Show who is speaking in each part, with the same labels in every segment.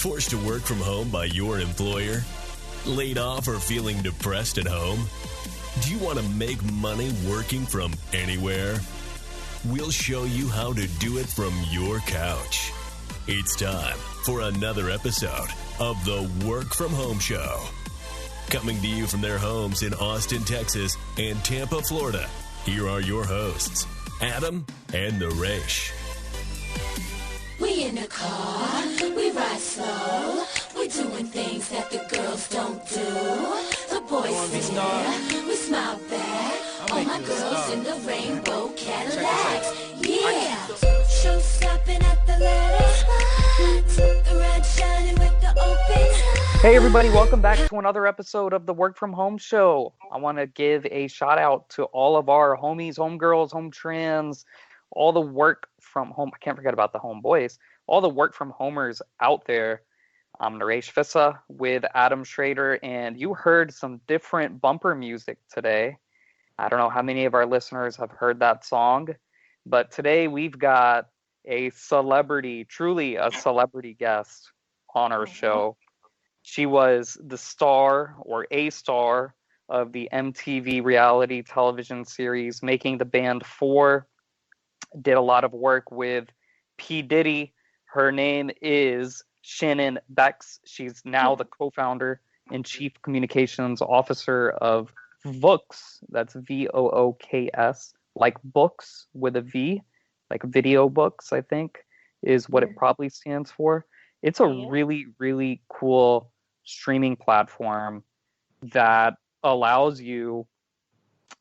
Speaker 1: Forced to work from home by your employer? Laid off or feeling depressed at home? Do you want to make money working from anywhere? We'll show you how to do it from your couch. It's time for another episode of the Work From Home Show. Coming to you from their homes in Austin, Texas and Tampa, Florida, here are your hosts, Adam and Naresh.
Speaker 2: We in the car, we ride slow, we're doing things that the girls don't do. The boys here, we smile back, all my girls in the rainbow Cadillacs, yeah. Show stopping at the lettuce, the red shining with the open.
Speaker 3: Hey everybody, welcome back to another episode of the Work From Home Show. I want to give a shout out to all of our homies, homegirls, home trans, all the work from home. I can't forget about the homeboys. All the work from homers out there. I'm Naresh Fissa with Adam Schrader, and you heard some different bumper music today. I don't know how many of our listeners have heard that song, but today we've got a celebrity, truly a celebrity guest on our show. She was the star or a star of the MTV reality television series Making the Band 4. Did a lot of work with P. Diddy. Her name is Shannon Bex. She's now the co-founder and chief communications officer of VOOKS. That's VOOKS, like books with a V, like video books, I think, is what it probably stands for. It's a really, really cool streaming platform that allows you,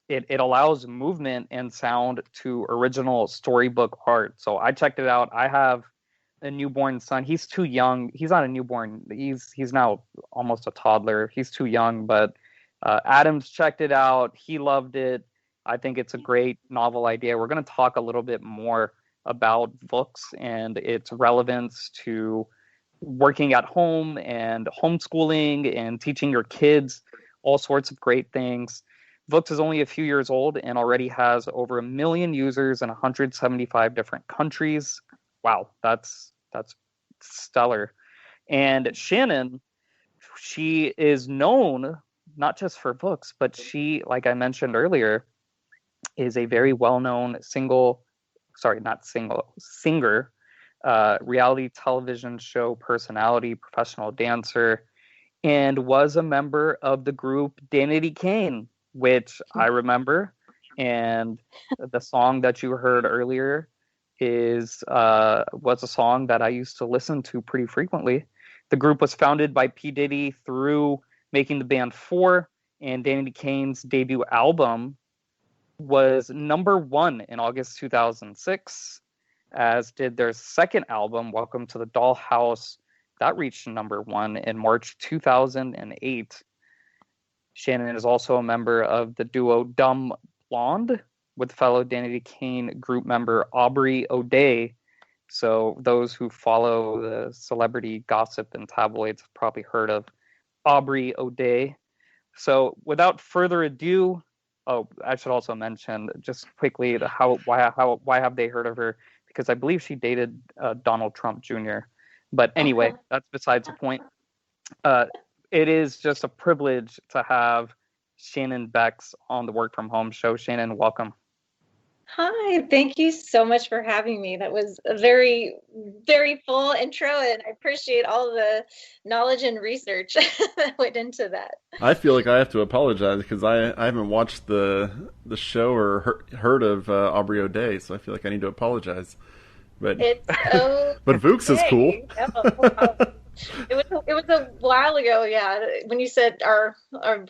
Speaker 3: it allows movement and sound to original storybook art. So I checked it out. I have a newborn son. He's too young. He's not a newborn. He's now almost a toddler. He's too young, but Adam's checked it out. He loved it. I think it's a great novel idea. We're going to talk a little bit more about VOOKS and its relevance to working at home and homeschooling and teaching your kids all sorts of great things. VOOKS is only a few years old and already has over 1 million users in 175 different countries. Wow, that's stellar. And Shannon, she is known not just for VOOKS, but she, like I mentioned earlier, is a very well-known singer, reality television show personality, professional dancer, and was a member of the group Danity Kane, which I remember. And the song that you heard earlier was a song that I used to listen to pretty frequently. The group was founded by P. Diddy through Making the Band 4, and Danity Kane's debut album was number 1 in August 2006, as did their second album, Welcome to the Dollhouse. That reached number 1 in March 2008. Shannon is also a member of the duo Dumblonde with fellow Danity Kane group member Aubrey O'Day. So those who follow the celebrity gossip and tabloids have probably heard of Aubrey O'Day. So without further ado, I should also mention just quickly why have they heard of her? Because I believe she dated Donald Trump Jr. But anyway, that's besides the point. It is just a privilege to have Shannon Bex on the Work From Home Show. Shannon, welcome.
Speaker 4: Hi, thank you so much for having me. That was a very, very full intro, and I appreciate all the knowledge and research that went into that.
Speaker 5: I feel like I have to apologize because I haven't watched the show or heard of Aubrey O'Day, so I feel like I need to apologize. But
Speaker 4: it's
Speaker 5: but VOOKS is cool.
Speaker 4: Yeah, wow. It was a while ago, yeah. When you said our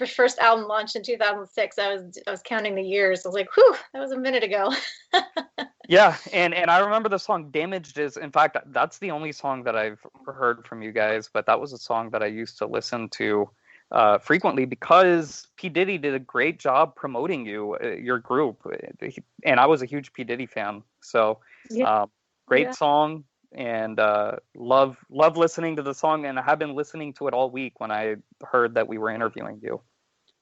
Speaker 4: first album launched in 2006, I was counting the years. I was like, whew, that was a minute ago.
Speaker 3: Yeah, and I remember the song Damaged is, in fact, that's the only song that I've heard from you guys, but that was a song that I used to listen to frequently because P. Diddy did a great job promoting your group, and I was a huge P. Diddy fan, so great song. And love listening to the song, and I have been listening to it all week when I heard that we were interviewing you.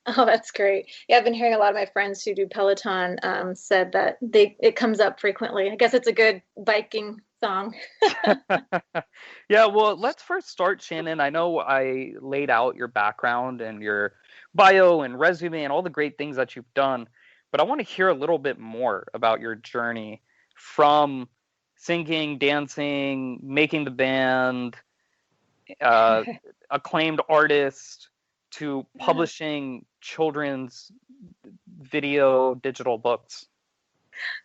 Speaker 4: Oh, that's great. Yeah, I've been hearing a lot of my friends who do Peloton said that it comes up frequently. I guess it's a good biking song.
Speaker 3: Yeah, well, let's first start, Shannon. I know I laid out your background and your bio and resume and all the great things that you've done, but I want to hear a little bit more about your journey from singing, dancing, making the band, uh, acclaimed artist, to publishing children's video digital books.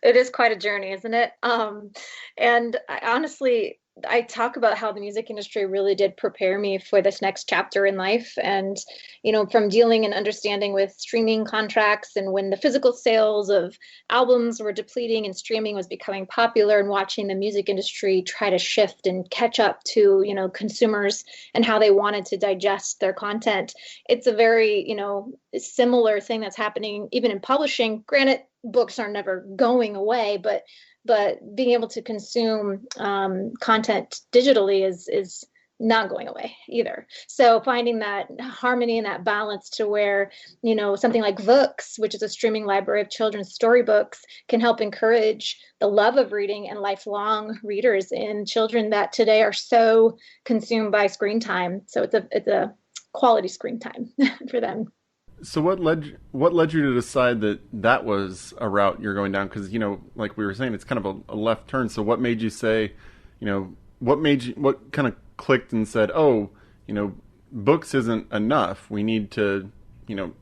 Speaker 4: It is quite a journey, isn't it? And honestly, I talk about how the music industry really did prepare me for this next chapter in life. And, from dealing and understanding with streaming contracts, and when the physical sales of albums were depleting and streaming was becoming popular, and watching the music industry try to shift and catch up to, consumers and how they wanted to digest their content. It's a very, similar thing that's happening even in publishing. Granted, books are never going away, but being able to consume content digitally is not going away either. So finding that harmony and that balance to where, something like VOOKS, which is a streaming library of children's storybooks, can help encourage the love of reading and lifelong readers in children that today are so consumed by screen time. So it's a quality screen time for them.
Speaker 5: So what led you to decide that was a route you're going down? Because, like we were saying, it's kind of a left turn. So what made you say, what kind of clicked and said, oh, books isn't enough. We need to,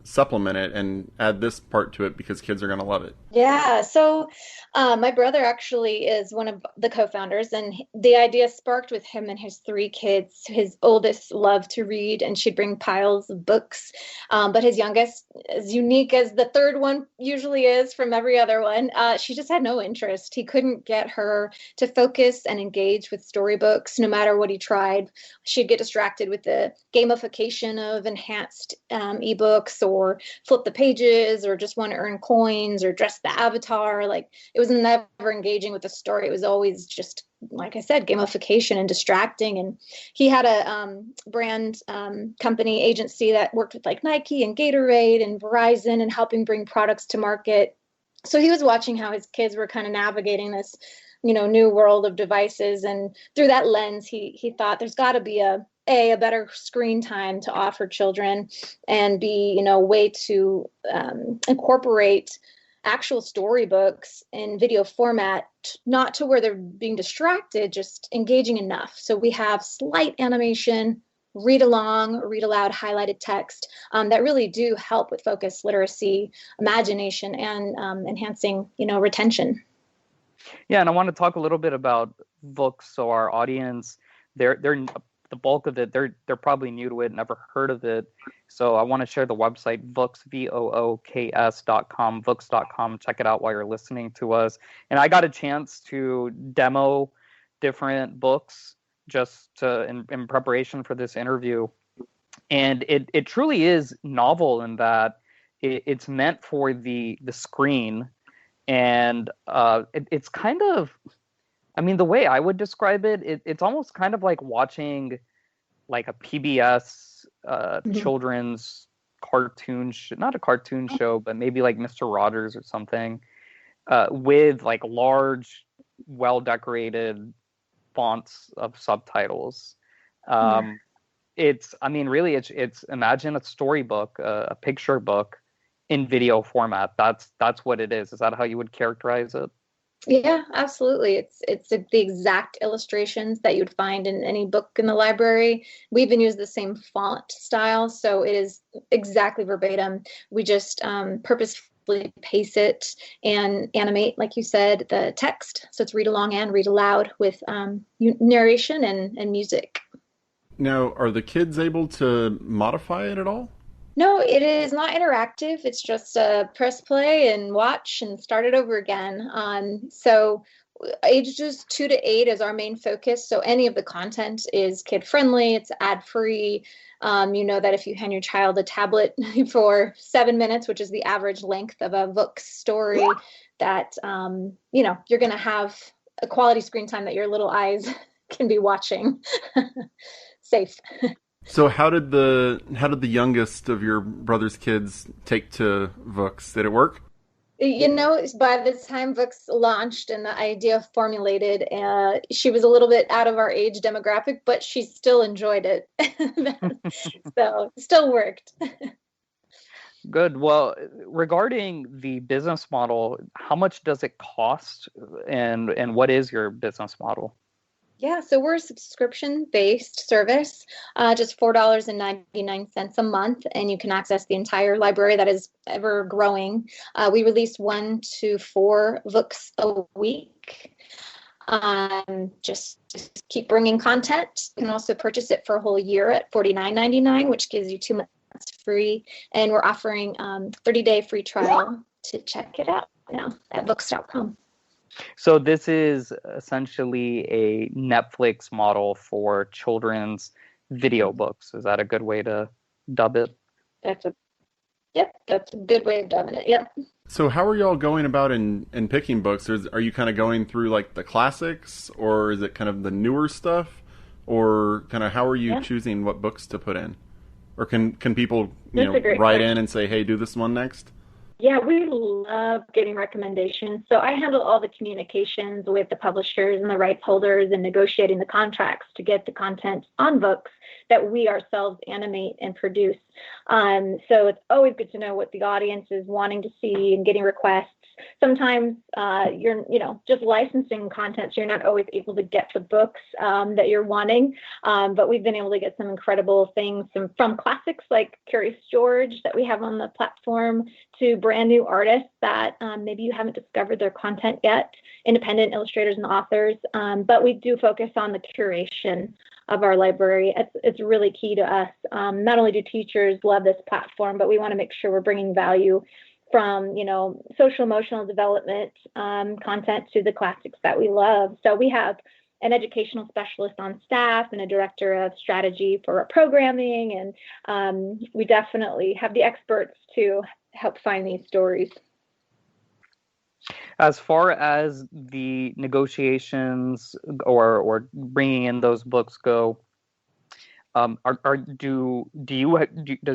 Speaker 5: supplement it and add this part to it because kids are going to love it.
Speaker 4: Yeah. So my brother actually is one of the co-founders, and the idea sparked with him and his 3 kids. His oldest loved to read, and she'd bring piles of books. But his youngest, as unique as the third one usually is from every other one, she just had no interest. He couldn't get her to focus and engage with storybooks no matter what he tried. She'd get distracted with the gamification of enhanced ebooks, or flip the pages, or just want to earn coins, or dress the avatar. Like, it was never engaging with the story. It was always just, like I said, gamification and distracting. And he had a brand company agency that worked with like Nike and Gatorade and Verizon and helping bring products to market. So he was watching how his kids were kind of navigating this, new world of devices. And through that lens, he thought there's got to be a better screen time to offer children, and be, a way to incorporate actual storybooks in video format, not to where they're being distracted, just engaging enough. So we have slight animation, read along, read aloud, highlighted text that really do help with focus, literacy, imagination, and enhancing, retention.
Speaker 3: Yeah, and I want to talk a little bit about VOOKS. So our audience, they're the bulk of it, they're probably new to it, never heard of it. So I want to share the website, VOOKS, VOOKS.com, VOOKS.com. Check it out while you're listening to us. And I got a chance to demo different books just in preparation for this interview. And it truly is novel in that it's meant for the screen. And it's kind of, the way I would describe it, it's almost kind of like watching like a PBS children's cartoon, not a cartoon show, but maybe like Mr. Rogers or something, with like large, well-decorated fonts of subtitles. It's imagine a storybook, a picture book in video format. That's what it is. Is that how you would characterize it?
Speaker 4: Yeah, absolutely. It's the exact illustrations that you'd find in any book in the library. We even use the same font style, so it is exactly verbatim. We just purposefully paste it and animate, like you said, the text. So it's read along and read aloud with narration and music.
Speaker 5: Now, are the kids able to modify it at all?
Speaker 4: No, it is not interactive. It's just press play and watch and start it over again. So ages 2 to 8 is our main focus. So any of the content is kid friendly. It's ad free. That if you hand your child a tablet for 7 minutes, which is the average length of a VOOKS story, that you're going to have a quality screen time that your little eyes can be watching. Safe.
Speaker 5: So how did the youngest of your brother's kids take to VOOKS? Did it work?
Speaker 4: You know, by the time VOOKS launched and the idea formulated, she was a little bit out of our age demographic, but she still enjoyed it. So it still worked.
Speaker 3: Good. Well, regarding the business model, how much does it cost, and what is your business model?
Speaker 4: Yeah, so we're a subscription-based service, just $4.99 a month, and you can access the entire library that is ever growing. We release 1 to 4 books a week. Just keep bringing content. You can also purchase it for a whole year at $49.99, which gives you 2 months free. And we're offering 30-day free trial to check it out now at books.com.
Speaker 3: So this is essentially a Netflix model for children's video books. Is that a good way to dub it?
Speaker 4: That's a good way of dubbing it. Yep.
Speaker 5: So how are y'all going about in picking books? Are you kind of going through like the classics, or is it kind of the newer stuff, or kind of how are you choosing what books to put in? Or can people write in and say, hey, do this one next?
Speaker 4: Yeah, we love getting recommendations. So I handle all the communications with the publishers and the rights holders and negotiating the contracts to get the content on books that we ourselves animate and produce. So it's always good to know what the audience is wanting to see and getting requests. Sometimes you're just licensing content, so you're not always able to get the books that you're wanting. But we've been able to get some incredible things from classics like Curious George that we have on the platform to brand new artists that maybe you haven't discovered their content yet, independent illustrators and authors. But we do focus on the curation of our library. It's really key to us. Not only do teachers love this platform, but we want to make sure we're bringing value from, social emotional development content to the classics that we love. So we have an educational specialist on staff and a director of strategy for our programming. And we definitely have the experts to help find these stories.
Speaker 3: As far as the negotiations or bringing in those books go, does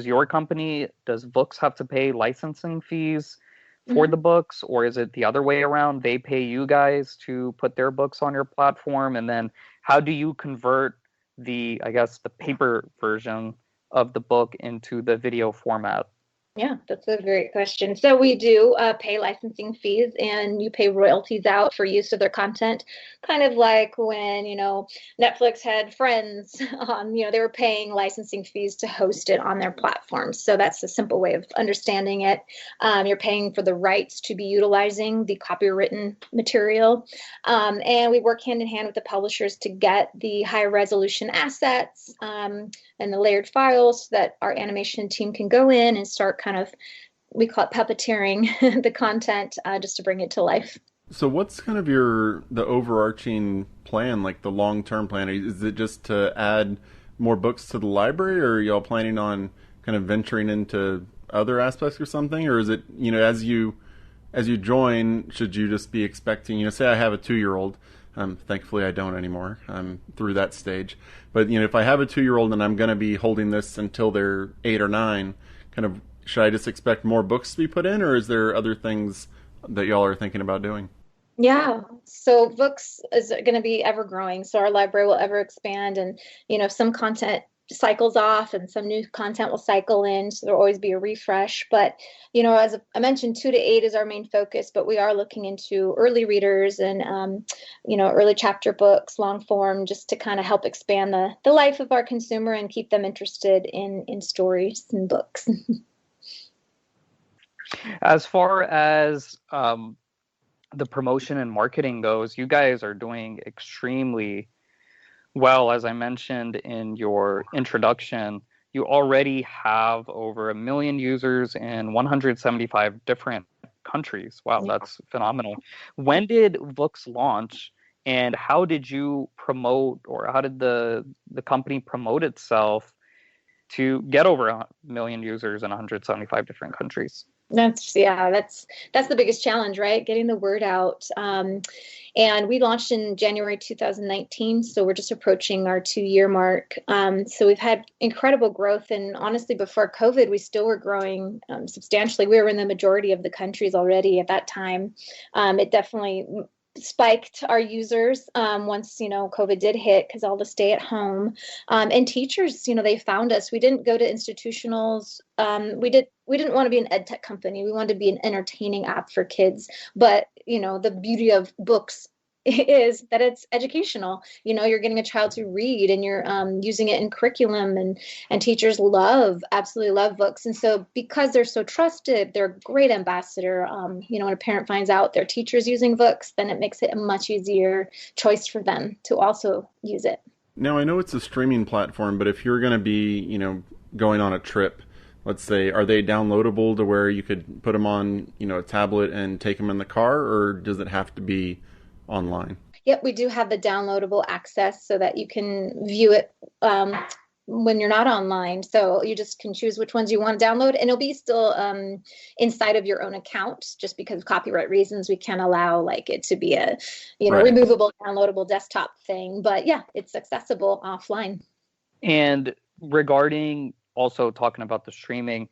Speaker 3: your company, does VOOKS have to pay licensing fees for the books, or is it the other way around? They pay you guys to put their books on your platform, and then how do you convert the paper version of the book into the video format?
Speaker 4: Yeah, that's a great question. So we do pay licensing fees, and you pay royalties out for use of their content, kind of like when, Netflix had Friends on, they were paying licensing fees to host it on their platforms. So that's a simple way of understanding it. You're paying for the rights to be utilizing the copywritten material. And we work hand in hand with the publishers to get the high resolution assets and the layered files so that our animation team can go in and start we call it puppeteering the content just to bring it to life.
Speaker 5: So what's kind of the overarching plan, like the long-term plan? Is it just to add more books to the library, or are y'all planning on kind of venturing into other aspects or something? Or is it, as you join, should you just be expecting, say I have a 2-year-old, thankfully I don't anymore. I'm through that stage. But, if I have a 2-year-old and I'm going to be holding this until they're 8 or 9, kind of, should I just expect more books to be put in, or is there other things that y'all are thinking about doing?
Speaker 4: Yeah, so VOOKS is going to be ever growing. So our library will ever expand, and, some content cycles off and some new content will cycle in. So there'll always be a refresh. But, as I mentioned, 2 to 8 is our main focus, but we are looking into early readers and, early chapter books, long form, just to kind of help expand the life of our consumer and keep them interested in stories and books.
Speaker 3: As far as the promotion and marketing goes, you guys are doing extremely well. As I mentioned in your introduction, you already have over 1 million users in 175 different countries. Wow, that's phenomenal. When did VOOKS launch, and how did you promote, or how did the company promote itself to get over 1 million users in 175 different countries?
Speaker 4: That's the biggest challenge, right? Getting the word out. And we launched in January 2019, so we're just approaching our 2-year mark. So we've had incredible growth, and honestly, before COVID, we still were growing substantially. We were in the majority of the countries already at that time. It definitely spiked our users once COVID did hit, because all the stay at home, and teachers, they found us. We didn't go to institutionals. We didn't want to be an ed tech company. We wanted to be an entertaining app for kids. But the beauty of books is that it's educational. You're getting a child to read, and you're using it in curriculum, and teachers absolutely love books. And so because they're so trusted, they're a great ambassador. When a parent finds out their teacher's using books, then it makes it a much easier choice for them to also use it.
Speaker 5: Now, I know it's a streaming platform, but if you're going to be, going on a trip, let's say, are they downloadable to where you could put them on, a tablet and take them in the car, or does it have to be online?
Speaker 4: Yep, we do have the downloadable access so that you can view it when you're not online. So you just can choose which ones you want to download, and it'll be still inside of your own account. Just because of copyright reasons, we can't allow it to be a
Speaker 5: Right.
Speaker 4: removable, downloadable desktop thing. But yeah, it's accessible offline.
Speaker 3: And regarding also talking about the streaming,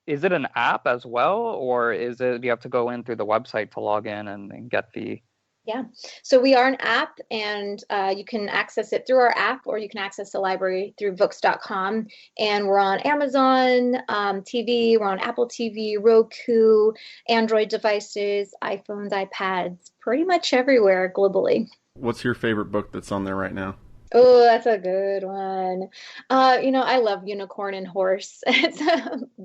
Speaker 3: is it an app as well, or is it you have to go in through the website to log in and get the?
Speaker 4: Yeah, so we are an app, and you can access it through our app, or you can access the library through VOOKS.com. And we're on Amazon TV, we're on Apple TV, Roku, Android devices, iPhones, iPads, pretty much everywhere globally.
Speaker 5: What's your favorite book that's on there right now?
Speaker 4: Oh, that's a good one. I love Unicorn and Horse. It's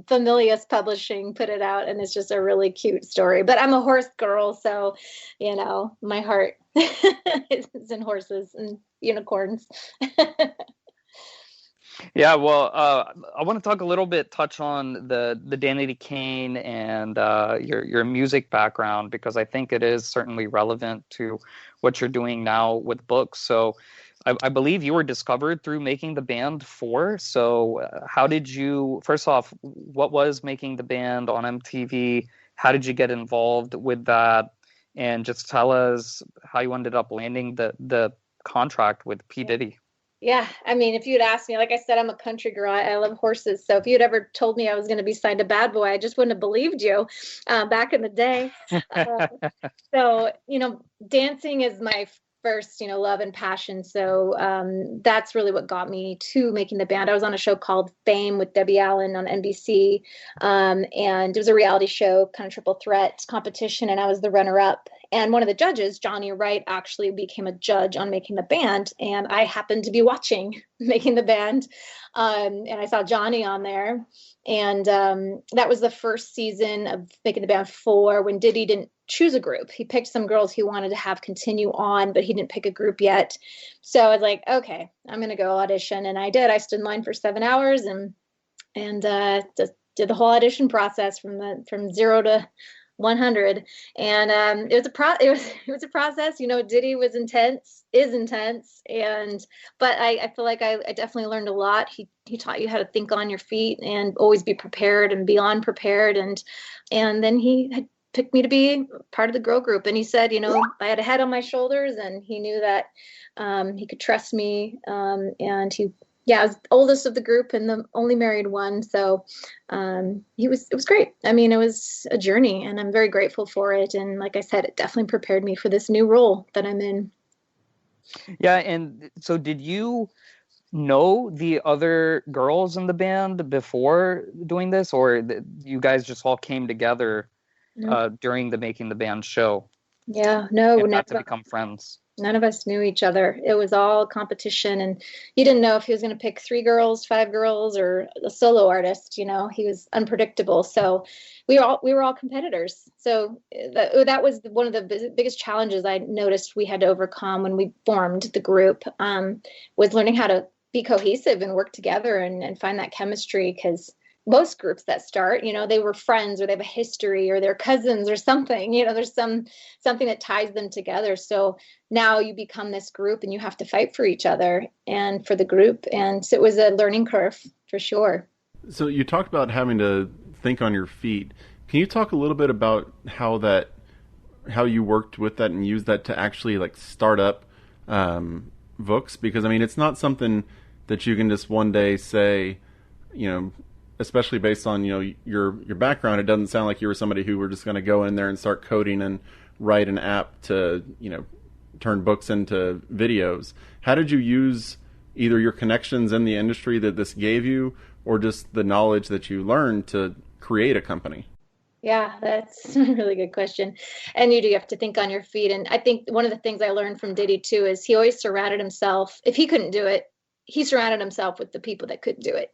Speaker 4: Familius Publishing put it out, and it's just a really cute story. But I'm a horse girl, so, my heart is in horses and unicorns.
Speaker 3: Yeah, well, I want to talk a little bit, touch on the Danity Kane and your music background, because I think it is certainly relevant to what you're doing now with books. So I believe you were discovered through making the band 4. So how did you, first off, what was making the band on MTV? How did you get involved with that? And just tell us how you ended up landing the contract with P. Diddy.
Speaker 4: Yeah, I mean, if you'd asked me, like I said, I'm a country girl. I love horses. So if you'd ever told me I was going to be signed to Bad Boy, I just wouldn't have believed you back in the day. So, dancing is my first, love and passion. So that's really what got me to making the band. I was on a show called Fame with Debbie Allen on NBC. And it was a reality show, kind of triple threat competition. And I was the runner-up. And one of the judges, Johnny Wright, actually became a judge on making the band. And I happened to be watching making the band. And I saw Johnny on there. And that was the first season of making the band 4, when Diddy didn't choose a group. He picked some girls he wanted to have continue on, but he didn't pick a group yet. So I was like, okay, I'm going to go audition. And I did. I stood in line for 7 hours and just did the whole audition process from 0 to 100. And it was a process. Diddy is intense, but I feel like I definitely learned a lot. He taught you how to think on your feet and always be prepared and beyond prepared. And then he had picked me to be part of the girl group. And he said, I had a head on my shoulders, and he knew that he could trust me. And I was the oldest of the group and the only married one. So it was great. I mean, it was a journey, and I'm very grateful for it. And like I said, it definitely prepared me for this new role that I'm in.
Speaker 3: Yeah. And so did you know the other girls in the band before doing this, or you guys just all came together during the Making the Band show?
Speaker 4: Yeah, no,
Speaker 3: and got to become friends.
Speaker 4: None of us knew each other. It was all competition, and he didn't know if he was going to pick 3 girls, 5 girls, or a solo artist. He was unpredictable. So we were all competitors. So that was one of the biggest challenges I noticed we had to overcome when we formed the group, was learning how to be cohesive and work together and find that chemistry. Because most groups that start, they were friends, or they have a history, or they're cousins or something, there's something that ties them together. So now you become this group, and you have to fight for each other and for the group. And so it was a learning curve for sure.
Speaker 5: So you talked about having to think on your feet. Can you talk a little bit about how you worked with that and used that to actually like start up VOOKS? Because I mean, it's not something that you can just one day say, you know, especially based on, you know, your background. It doesn't sound like you were somebody who were just going to go in there and start coding and write an app to, you know, turn books into videos. How did you use either your connections in the industry that this gave you, or just the knowledge that you learned to create a company?
Speaker 4: Yeah, that's a really good question. And you do have to think on your feet. And I think one of the things I learned from Diddy too is he always surrounded himself, if he couldn't do it, he surrounded himself with the people that could do it.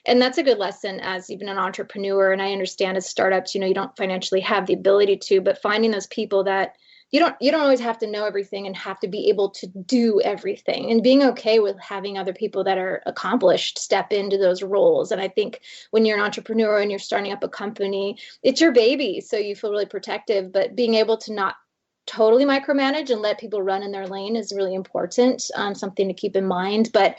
Speaker 4: And that's a good lesson as even an entrepreneur. And I understand as startups, you know, you don't financially have the ability to, but finding those people that you don't always have to know everything and have to be able to do everything, and being okay with having other people that are accomplished step into those roles. And I think when you're an entrepreneur and you're starting up a company, it's your baby. So you feel really protective, but being able to not totally micromanage and let people run in their lane is really important, something to keep in mind. But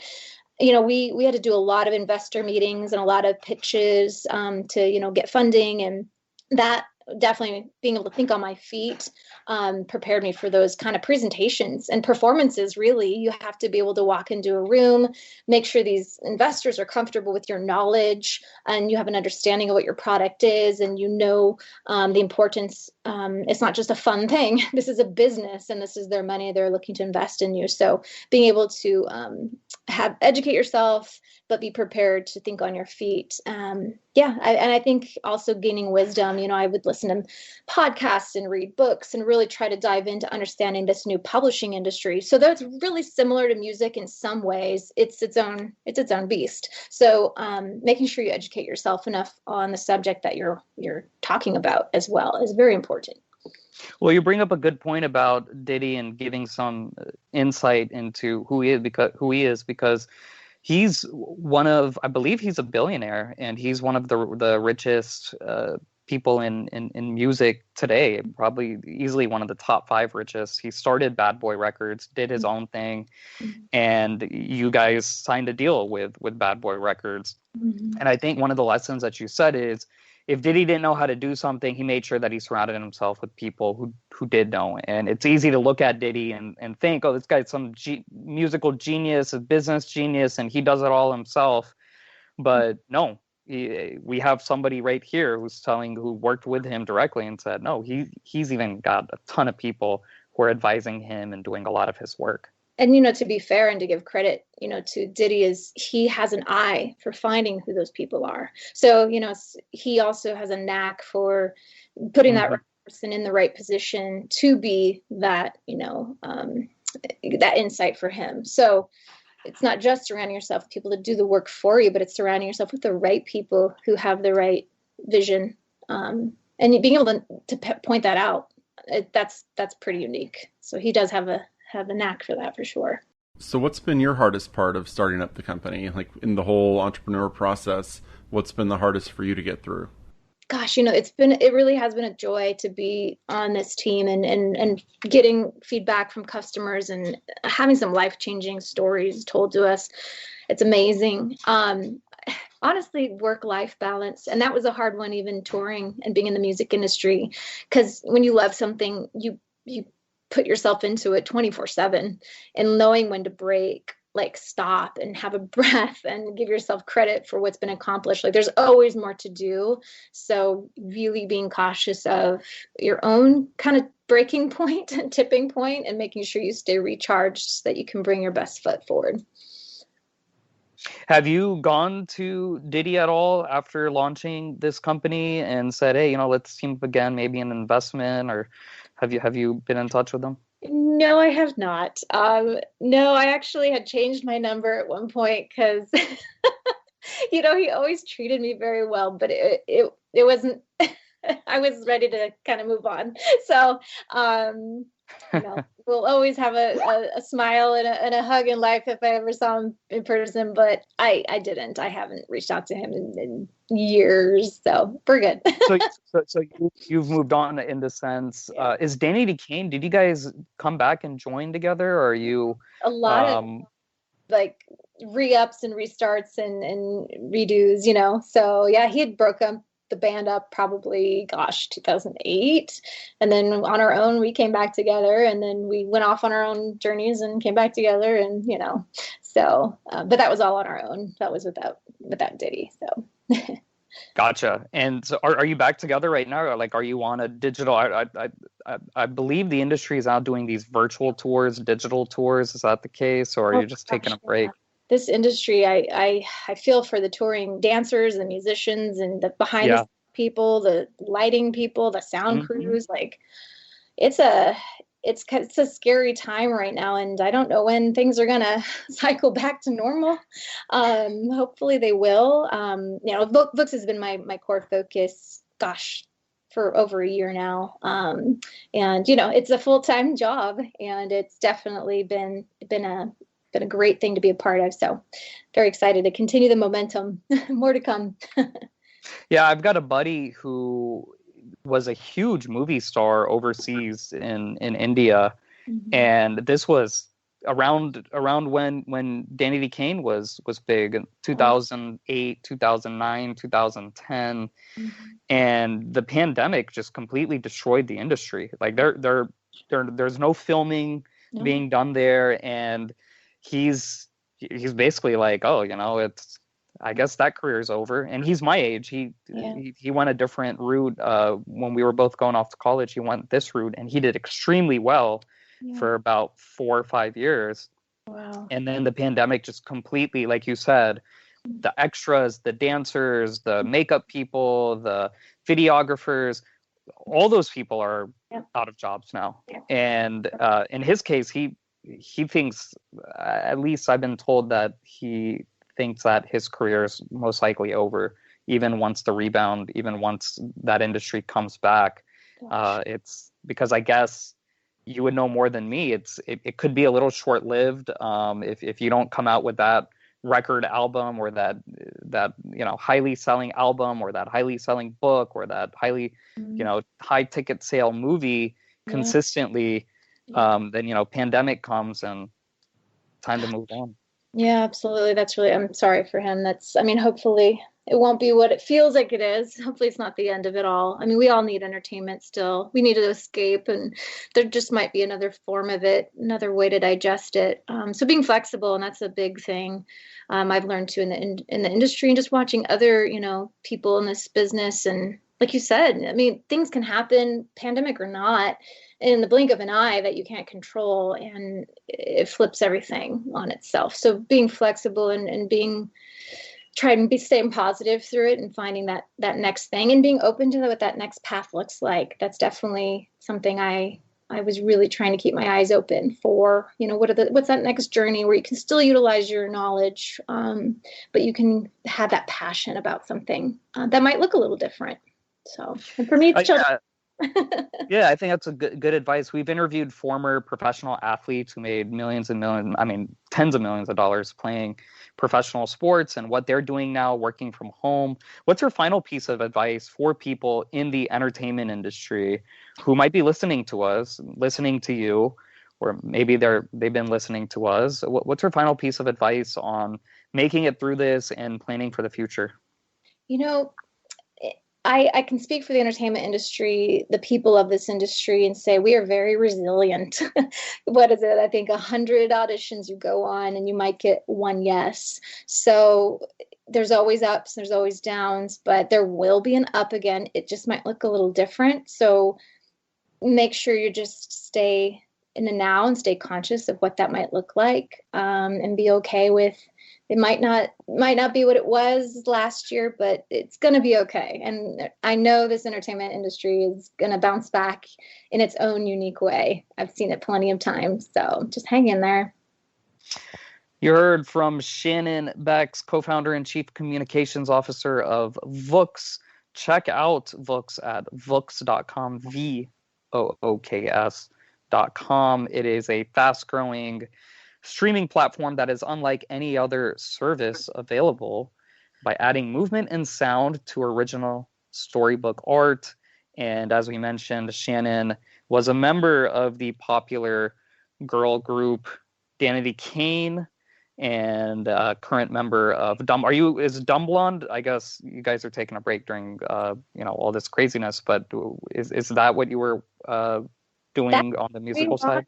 Speaker 4: you know, we had to do a lot of investor meetings and a lot of pitches to, you know, get funding, and that definitely being able to think on my feet prepared me for those kind of presentations and performances. Really, you have to be able to walk into a room, make sure these investors are comfortable with your knowledge and you have an understanding of what your product is, and you know the importance. It's not just a fun thing. This is a business and this is their money. They're looking to invest in you. So being able to educate yourself, but be prepared to think on your feet. And I think also gaining wisdom. You know, I would listen to podcasts and read books and really try to dive into understanding this new publishing industry. So that's really similar to music in some ways. It's its own beast. So making sure you educate yourself enough on the subject that you're talking about as well is very important.
Speaker 3: Well, you bring up a good point about Diddy and giving some insight into who he is because he's one of, I believe he's a billionaire, and he's one of the richest people in music today, probably easily one of the top 5 richest. He started Bad Boy Records, did his own thing, and you guys signed a deal with Bad Boy Records. And I think one of the lessons that you said is, if Diddy didn't know how to do something, he made sure that he surrounded himself with people who did know. And it's easy to look at Diddy and think, oh, this guy's some musical genius, a business genius, and he does it all himself. But no, we have somebody right here who worked with him directly and said, no, he's even got a ton of people who are advising him and doing a lot of his work.
Speaker 4: And, you know, to be fair and to give credit, you know, to Diddy, is he has an eye for finding who those people are. So, you know, he also has a knack for putting that right person in the right position to be that, you know, that insight for him. So it's not just surrounding yourself with people to do the work for you, but it's surrounding yourself with the right people who have the right vision. And being able to point that out, that's pretty unique. So he does have a knack for that, for sure.
Speaker 5: So what's been your hardest part of starting up the company? Like in the whole entrepreneur process, what's been the hardest for you to get through?
Speaker 4: Gosh, you know, it really has been a joy to be on this team and getting feedback from customers and having some life-changing stories told to us. It's amazing. Honestly, work-life balance. And that was a hard one, even touring and being in the music industry, because when you love something, you put yourself into it 24/7, and knowing when to break, like stop and have a breath and give yourself credit for what's been accomplished. Like there's always more to do. So really being cautious of your own kind of breaking point and tipping point, and making sure you stay recharged so that you can bring your best foot forward.
Speaker 3: Have you gone to Diddy at all after launching this company and said, hey, you know, let's team up again, maybe an investment, or have you been in touch with them?
Speaker 4: No, I have not. No, I actually had changed my number at one point because, you know, he always treated me very well, but it wasn't, I was ready to kind of move on. So, you know, we'll always have a smile and a hug in life if I ever saw him in person, but I didn't. I haven't reached out to him in years, so we're good.
Speaker 3: So you've moved on in the sense. Is Danity Kane? Did you guys come back and join together, or are you
Speaker 4: a lot of like re-ups and restarts and redos? You know, so yeah, he had broke up the band up probably, 2008. And then on our own, we came back together, and then we went off on our own journeys and came back together. And, so, but that was all on our own. That was without Diddy. So.
Speaker 3: Gotcha. And so are you back together right now? Or like, are you on a digital, I believe the industry is now doing these virtual tours, digital tours. Is that the case? Or are you just taking a break?
Speaker 4: This industry, I feel for the touring dancers and musicians and the behind the scenes people, the lighting people, the sound crews. Like, it's a scary time right now, and I don't know when things are gonna cycle back to normal. Hopefully they will. VOOKS has been my core focus. For over a year now, and it's a full-time job, and it's definitely been a great thing to be a part of. So very excited to continue the momentum. More to come.
Speaker 3: Yeah, I've got a buddy who was a huge movie star overseas in India. And this was around when Danity Kane was big in 2008, 2009, 2010. And the pandemic just completely destroyed the industry. Like there's no filming being done there, and he's basically like, I guess that career is over. And he's my age. He went a different route. When we were both going off to college, he went this route, and he did extremely well for about 4 or 5 years.
Speaker 4: Wow.
Speaker 3: And then the pandemic just completely, like you said, the extras, the dancers, the makeup people, the videographers, all those people are out of jobs now. And in his case, he thinks, at least I've been told, that he thinks that his career is most likely over, even once the rebound, even once that industry comes back. It's because, I guess you would know more than me, it could be a little short-lived if you don't come out with that record album, or that highly selling album, or that highly selling book, or that highly high ticket sale movie consistently. Then pandemic comes and time to move on.
Speaker 4: Yeah, absolutely. I'm sorry for him. Hopefully it won't be what it feels like it is. Hopefully it's not the end of it all. We all need entertainment still. We need to escape, and there just might be another form of it, another way to digest it. So being flexible, and that's a big thing. I've learned too in the industry, and just watching other, people in this business. And like you said, things can happen, pandemic or not, in the blink of an eye, that you can't control, and it flips everything on itself. So being flexible and staying positive through it, and finding that next thing, and being open to what that next path looks like. That's definitely something I was really trying to keep my eyes open for. What's that next journey where you can still utilize your knowledge, but you can have that passion about something that might look a little different. So, and for me, it's children.
Speaker 3: Yeah, I think that's a good advice. We've interviewed former professional athletes who made millions and millions, tens of millions of dollars playing professional sports, and what they're doing now, working from home. What's your final piece of advice for people in the entertainment industry who might be listening to us, listening to you, or maybe they've been listening to us? What's your final piece of advice on making it through this and planning for the future?
Speaker 4: I can speak for the entertainment industry, the people of this industry, and say we are very resilient. What is it? I think 100 auditions you go on, and you might get one yes. So there's always ups, there's always downs, but there will be an up again. It just might look a little different. So make sure you just stay in the now and stay conscious of what that might look like, and be okay with it. Might not be what it was last year, but it's going to be okay. And I know this entertainment industry is going to bounce back in its own unique way. I've seen it plenty of times. So just hang in there.
Speaker 3: You heard from Shannon Bex, co-founder and chief communications officer of VOOKS. Check out VOOKS at VOOKS.com, VOOKS.com. It is a fast-growing streaming platform that is unlike any other service available by adding movement and sound to original storybook art. And as we mentioned, Shannon was a member of the popular girl group Danity Kane, and current member of is Dumblonde? I guess you guys are taking a break during all this craziness, but is that what you were doing on the musical side?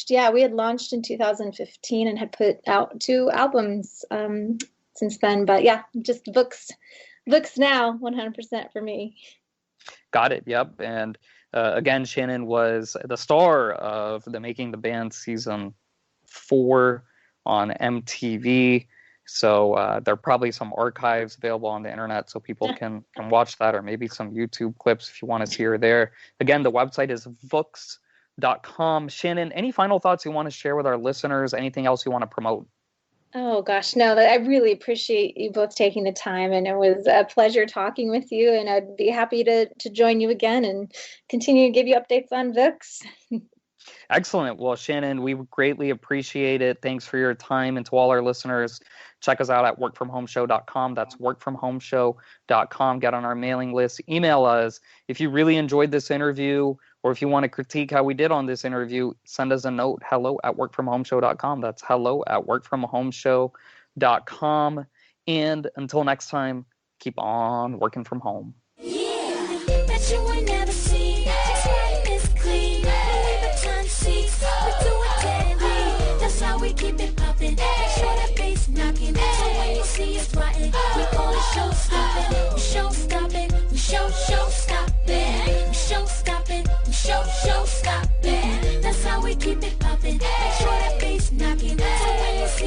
Speaker 4: Yeah, we had launched in 2015 and had put out 2 albums since then. But yeah, just VOOKS now, 100% for me. Got
Speaker 3: it. Yep. And again, Shannon was the star of the Making the Band season 4 on MTV. So there are probably some archives available on the internet so people can watch that, or maybe some YouTube clips if you want to see her there. Again, the website is VOOKS.com. Shannon, any final thoughts you want to share with our listeners? Anything else you want to promote?
Speaker 4: Oh, gosh, no, I really appreciate you both taking the time, and it was a pleasure talking with you, and I'd be happy to join you again and continue to give you updates on VOOKS.
Speaker 3: Excellent. Well, Shannon, we greatly appreciate it. Thanks for your time. And to all our listeners, check us out at workfromhomeshow.com. That's workfromhomeshow.com. Get on our mailing list. Email us. If you really enjoyed this interview, or if you want to critique how we did on this interview, send us a note, hello@workfromhomeshow.com. That's hello@workfromhomeshow.com. And until next time, keep on working from home.
Speaker 2: Yeah, bet you ain't never seen just like this clean. Seats, we do it daily. That's how we keep it poppin'. Make sure that bass knockin'. So when you see us riding, we call it show stoppin'. We show stoppin'. We show stoppin'. We show stoppin'. We show stoppin'. That's how we keep it poppin'. Make sure that bass knockin'. So when you see